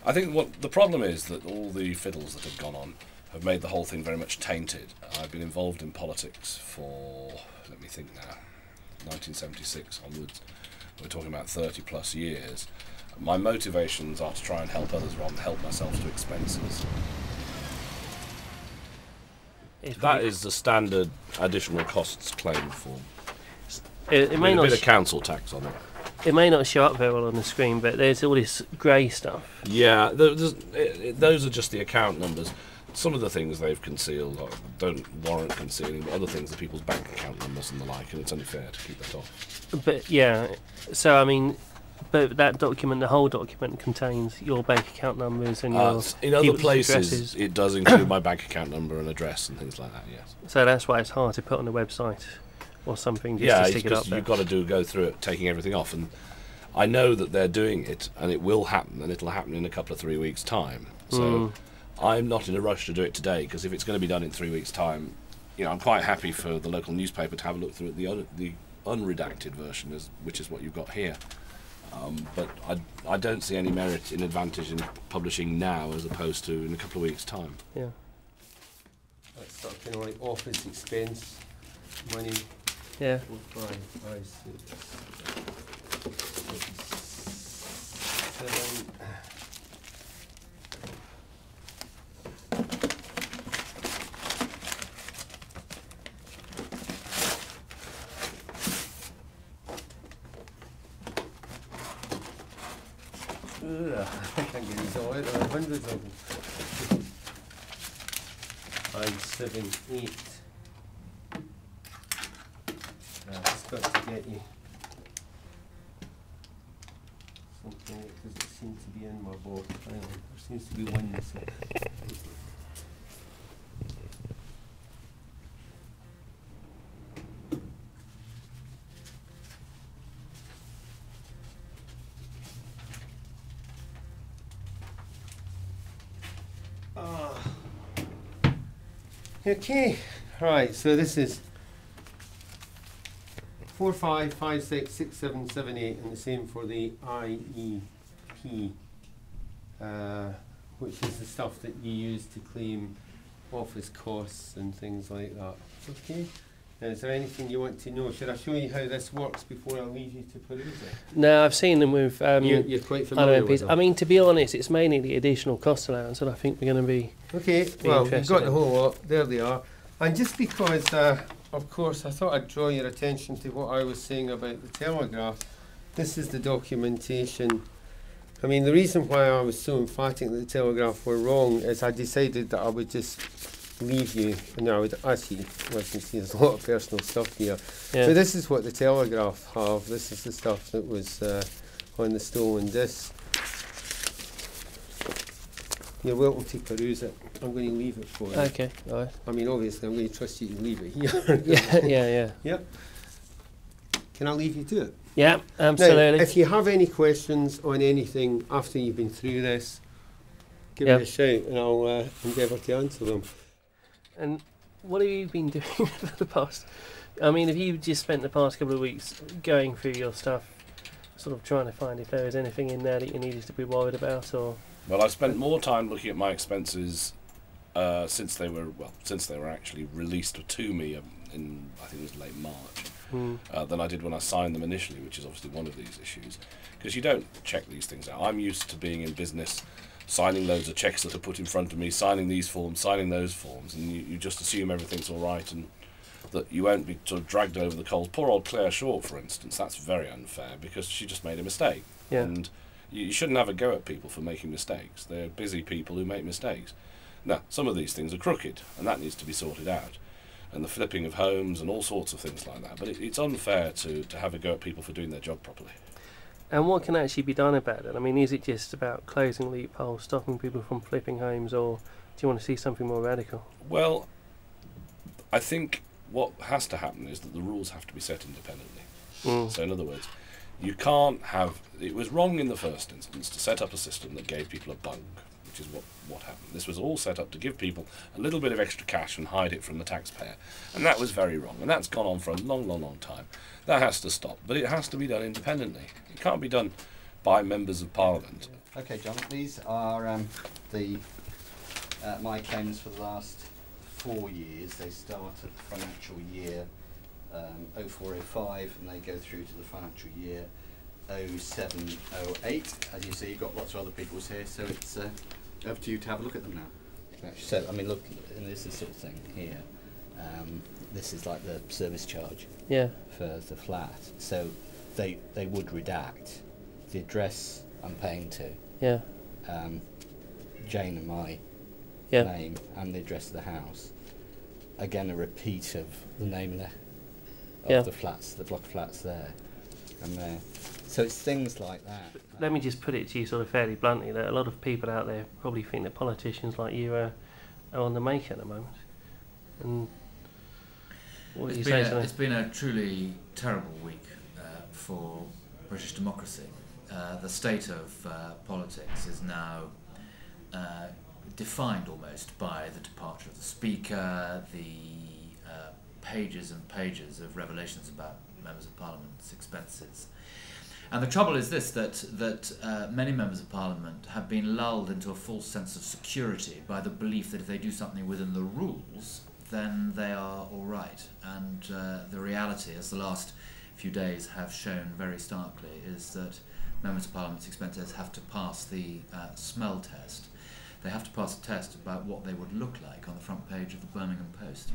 I think what the problem is that all the fiddles that have gone on have made the whole thing very much tainted. I've been involved in politics for, let me think now, 1976 onwards. We're talking about 30 plus years. My motivations are to try and help others rather than help myself to expenses. That is the standard additional costs claim form. It may a not bit of council tax on it. It may not show up very well on the screen, but there's all this grey stuff. Yeah, those are just the account numbers. Some of the things they've concealed don't warrant concealing, but other things are people's bank account numbers and the like, and it's only fair to keep that off. But yeah, so I mean, but that document, the whole document contains your bank account numbers and your in other places, addresses. it does include my bank account number and address and things like that. Yes. So that's why it's hard to put on the website or something just Yeah, to stick it up there. you've got to go through it, taking everything off, and I know that they're doing it, and it will happen, and it'll happen in a couple of 3 weeks' time. So I'm not in a rush to do it today, because if it's going to be done in 3 weeks' time, you know, I'm quite happy for the local newspaper to have a look through the unredacted version, which is what you've got here. But I don't see any merit in advantage in publishing now as opposed to in a couple of weeks' time. Yeah. That's sort of kind of like office expense money. Yeah. 4, 5, 5, 6, 7. I can't get these all out. There are hundreds of them. 5, 7, 8. It's got to get you something that doesn't seem to be in my book. There seems to be one missing. Okay, right, so this is 4, 5, 5, 6, 6, 7, 7, 8, and the same for the IEP, which is the stuff that you use to claim office costs and things like that. Okay, now is there anything you want to know? Should I show you how this works before I leave you to peruse it? No, I've seen them with You're quite familiar with them. I mean, to be honest, it's mainly the additional cost allowance that I think we're going to be. Okay, well, we've interested got the in. whole lot. There they are. And just because, of course, I thought I'd draw your attention to what I was saying about the Telegraph. This is the documentation. I mean, the reason why I was so emphatic that the Telegraph were wrong is I decided that I would just leave you, and I would actually, as you can see, there's a lot of personal stuff here. Yeah. So this is what the Telegraph have. This is the stuff that was on the stolen disc. You're welcome to peruse it. I'm going to leave it for you. Okay, all right. I mean, obviously, I'm going to trust you to leave it here. Yeah. Yep. Can I leave you to it? Yeah, absolutely. Now, if you have any questions on anything after you've been through this, give me a shout and I'll endeavour to answer them. And what have you been doing for the past? I mean, have you just spent the past couple of weeks going through your stuff, sort of trying to find if there is anything in there that you needed to be worried about, or? Well, I've spent more time looking at my expenses since they were actually released to me in, I think it was late March, than I did when I signed them initially, which is obviously one of these issues, because you don't check these things out. I'm used to being in business, signing loads of checks that are put in front of me, signing these forms, signing those forms, and you just assume everything's all right and that you won't be sort of dragged over the coals. Poor old Claire Short, for instance, that's very unfair because she just made a mistake. Yeah. And you shouldn't have a go at people for making mistakes. They're busy people who make mistakes. Now, some of these things are crooked, and that needs to be sorted out. And the flipping of homes and all sorts of things like that. But it's unfair to have a go at people for doing their job properly. And what can actually be done about it? I mean, is it just about closing loopholes, stopping people from flipping homes, or do you want to see something more radical? Well, I think what has to happen is that the rules have to be set independently. So in other words, you can't have... It was wrong in the first instance to set up a system that gave people a bung, which is what happened. This was all set up to give people a little bit of extra cash and hide it from the taxpayer. And that was very wrong. And that's gone on for a long, long, long time. That has to stop. But it has to be done independently. It can't be done by members of Parliament. Okay, John, these are my claims for the last 4 years. They start at the financial year 0405 and they go through to the financial year 0708. As you see, you've got lots of other people's here, so it's up to you to have a look at them now. So, I mean, look, and this is the sort of thing here. This is like the service charge for the flat. So they would redact the address I'm paying to, Jane and my name, and the address of the house. Again, a repeat of the name of the flats, the block flats there and there. So it's things like that. Let me just put it to you sort of fairly bluntly that a lot of people out there probably think that politicians like you are on the make at the moment. And what do you say to that? It's been a truly terrible week for British democracy. The state of politics is now defined almost by the departure of the Speaker, the pages and pages of revelations about members of Parliament's expenses. And the trouble is this, that many members of Parliament have been lulled into a false sense of security by the belief that if they do something within the rules, then they are all right. And the reality, as the last few days have shown very starkly, is that members of Parliament's expenses have to pass the smell test. They have to pass a test about what they would look like on the front page of the Birmingham Post.